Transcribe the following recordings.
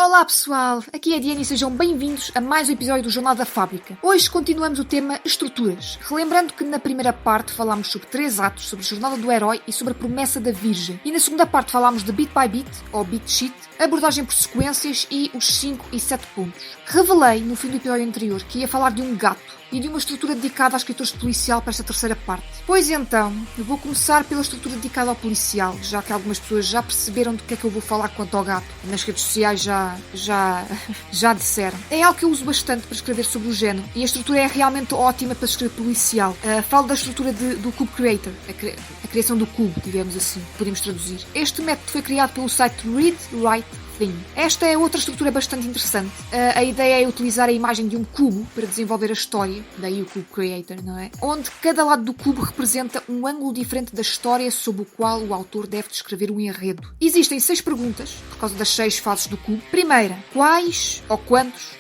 Olá pessoal, aqui é a Diana e sejam bem-vindos a mais um episódio do Jornal da Fábrica. Hoje continuamos o tema estruturas, relembrando que na primeira parte falámos sobre 3 atos, sobre a jornada do herói e sobre a promessa da Virgem. E na segunda parte falámos de beat by beat, ou beat sheet, abordagem por sequências e os 5 e 7 pontos. Revelei no fim do episódio anterior que ia falar de um gato e de uma estrutura dedicada a escritores de policial para esta terceira parte. Pois então, eu vou começar pela estrutura dedicada ao policial, já que algumas pessoas já perceberam do que é que eu vou falar quanto ao gato. Nas redes sociais já disseram. É algo que eu uso bastante para escrever sobre o género e a estrutura é realmente ótima para escrever policial. Falo da estrutura do Cube Creator, a criação do cubo, digamos assim, podemos traduzir. Este método foi criado pelo site Read Write Thing. Esta é outra estrutura bastante interessante. A ideia é utilizar a imagem de um cubo para desenvolver a história, daí o Cube Creator, não é? Onde cada lado do cubo representa um ângulo diferente da história sobre o qual o autor deve descrever o enredo. Existem 6 perguntas, por causa das 6 faces do cubo. Primeira, quais ou quantos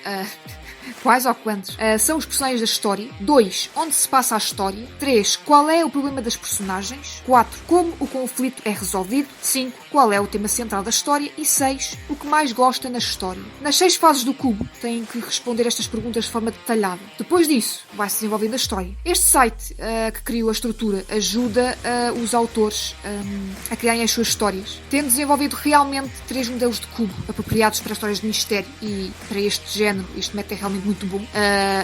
são os personagens da história? 2. Onde se passa a história? 3. Qual é o problema das personagens? 4. Como o conflito é resolvido? 5. Qual é o tema central da história? E 6. O que mais gosta na história? Nas 6 fases do cubo, têm que responder estas perguntas de forma detalhada. Depois disso, vai-se desenvolvendo a história. Este site que criou a estrutura ajuda os autores a criarem as suas histórias, tendo desenvolvido realmente 3 modelos de cubo apropriados para histórias de mistério e para este género. Este método é realmente muito bom.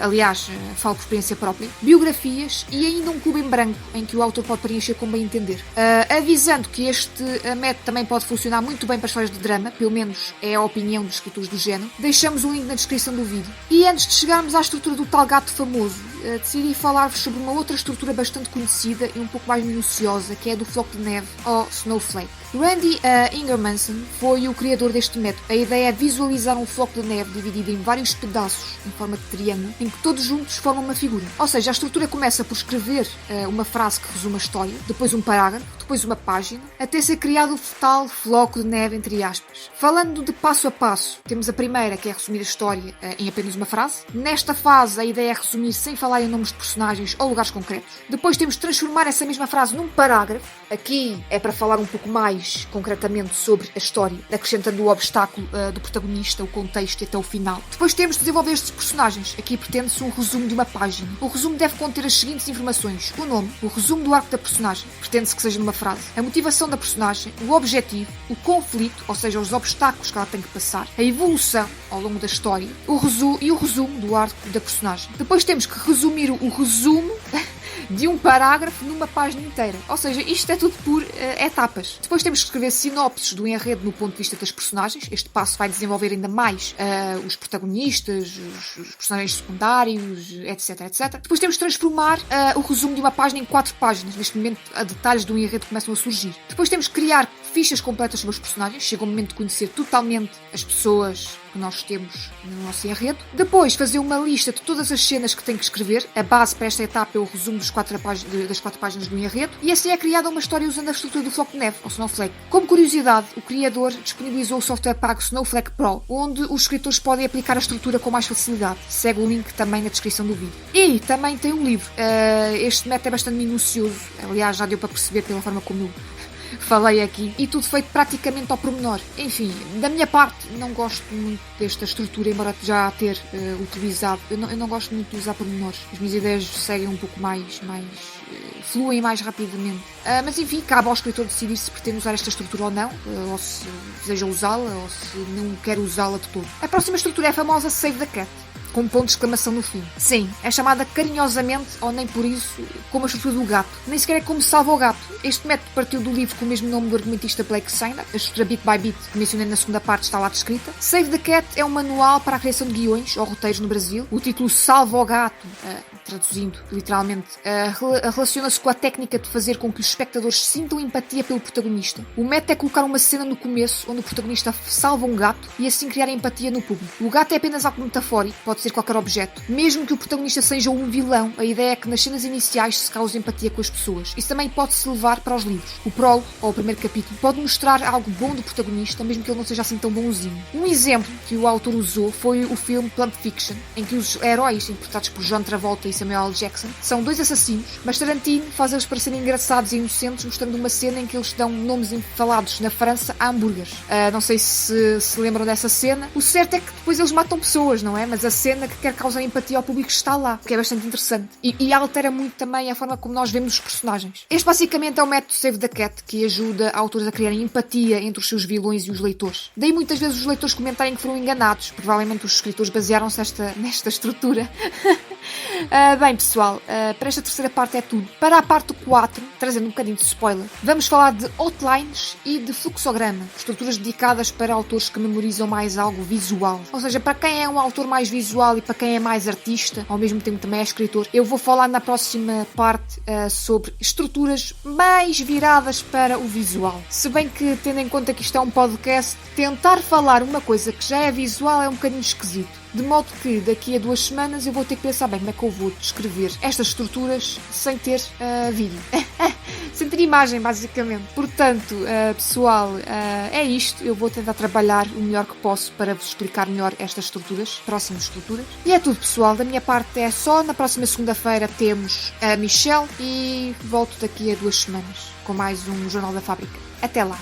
Aliás, falo por experiência própria. Biografias e ainda um cubo em branco em que o autor pode preencher como bem entender. Avisando que este método também pode funcionar muito bem para histórias de drama, pelo menos é a opinião dos escritores do género. Deixamos o link na descrição do vídeo. E antes de chegarmos à estrutura do tal gato famoso, decidi falar-vos sobre uma outra estrutura bastante conhecida e um pouco mais minuciosa, que é a do floco de neve, ou Snowflake. Randy Ingermanson foi o criador deste método. A ideia é visualizar um floco de neve dividido em vários pedaços, em forma de triângulo, em que todos juntos formam uma figura. Ou seja, a estrutura começa por escrever uma frase que resume a história, depois um parágrafo, depois uma página, até ser criado o tal floco de neve, entre aspas. Falando de passo a passo, temos a primeira, que é resumir a história em apenas uma frase. Nesta fase, a ideia é resumir sem falar em nomes de personagens ou lugares concretos. Depois temos de transformar essa mesma frase num parágrafo. Aqui é para falar um pouco mais concretamente sobre a história, acrescentando o obstáculo do protagonista, o contexto e até o final. Depois temos de desenvolver estes personagens. Aqui pretende-se um resumo de uma página. O resumo deve conter as seguintes informações: o nome, o resumo do arco da personagem, pretende-se que seja numa frase, a motivação da personagem, o objetivo, o conflito, ou seja, os obstáculos que ela tem que passar, a evolução ao longo da história, o resumo do arco da personagem. Depois temos que resumir o resumo de um parágrafo numa página inteira. Ou seja, isto é tudo por etapas. Depois temos que escrever sinopses do enredo no ponto de vista das personagens. Este passo vai desenvolver ainda mais os protagonistas, os personagens secundários, etc, etc. Depois temos que transformar o resumo de uma página em 4 páginas. Neste momento, detalhes do enredo começam a surgir. Depois temos que criar fichas completas sobre os personagens. Chega o momento de conhecer totalmente as pessoas que nós temos no nosso enredo. Depois, fazer uma lista de todas as cenas que tem que escrever. A base para esta etapa é o resumo das 4 páginas do enredo. E assim é criada uma história usando a estrutura do floco de neve, ou Snowflake. Como curiosidade, o criador disponibilizou o software pago Snowflake Pro, onde os escritores podem aplicar a estrutura com mais facilidade. Segue o link também na descrição do vídeo. E também tem um livro. Este método é bastante minucioso. Aliás, já deu para perceber pela forma como eu falei aqui, e tudo feito praticamente ao pormenor. Enfim, da minha parte, não gosto muito desta estrutura, embora já a ter utilizado. Eu não gosto muito de usar pormenores. As minhas ideias seguem um pouco mais fluem mais rapidamente. Mas enfim, cabe ao escritor decidir se pretende usar esta estrutura ou não, ou se deseja usá-la, ou se não quer usá-la de todo. A próxima estrutura é a famosa Save the Cat, com um ponto de exclamação no fim. Sim, é chamada carinhosamente, ou nem por isso, como a estrutura do gato. Nem sequer é como salva o gato. Este método partiu do livro com o mesmo nome do argumentista Blake Snyder. A estrutura Bit by Bit, que mencionei na segunda parte, está lá descrita. Save the Cat é um manual para a criação de guiões ou roteiros no Brasil. O título Salva o Gato, traduzindo literalmente, relaciona-se com a técnica de fazer com que os espectadores sintam empatia pelo protagonista. O método é colocar uma cena no começo onde o protagonista salva um gato e assim criar empatia no público. O gato é apenas algo metafórico, pode ser qualquer objeto. Mesmo que o protagonista seja um vilão, a ideia é que nas cenas iniciais se cause empatia com as pessoas. Isso também pode-se levar para os livros. O prólogo, ou o primeiro capítulo, pode mostrar algo bom do protagonista, mesmo que ele não seja assim tão bonzinho. Um exemplo que o autor usou foi o filme Pulp Fiction, em que os heróis, interpretados por John Travolta e Samuel L. Jackson. São dois assassinos, mas Tarantino faz eles parecerem engraçados e inocentes, mostrando uma cena em que eles dão nomes infalados na França a hambúrgueres. Não sei se lembram dessa cena. O certo é que depois eles matam pessoas, não é? Mas a cena que quer causar empatia ao público está lá, o que é bastante interessante. E altera muito também a forma como nós vemos os personagens. Este basicamente é o método Save the Cat, que ajuda autores a criarem empatia entre os seus vilões e os leitores. Daí muitas vezes os leitores comentarem que foram enganados. Provavelmente os escritores basearam-se nesta estrutura. Bem, pessoal, para esta terceira parte é tudo. Para a parte 4, trazendo um bocadinho de spoiler, vamos falar de outlines e de fluxograma, estruturas dedicadas para autores que memorizam mais algo visual. Ou seja, para quem é um autor mais visual e para quem é mais artista, ao mesmo tempo também é escritor, eu vou falar na próxima parte sobre estruturas mais viradas para o visual. Se bem que, tendo em conta que isto é um podcast, tentar falar uma coisa que já é visual é um bocadinho esquisito. De modo que daqui a 2 semanas eu vou ter que pensar bem como é que eu vou descrever estas estruturas sem ter vídeo. Sem ter imagem, basicamente. Portanto, pessoal, é isto. Eu vou tentar trabalhar o melhor que posso para vos explicar melhor estas estruturas, próximas estruturas. E é tudo, pessoal. Da minha parte é só. Na próxima segunda-feira temos a Michelle e volto daqui a 2 semanas com mais um Jornal da Fábrica. Até lá!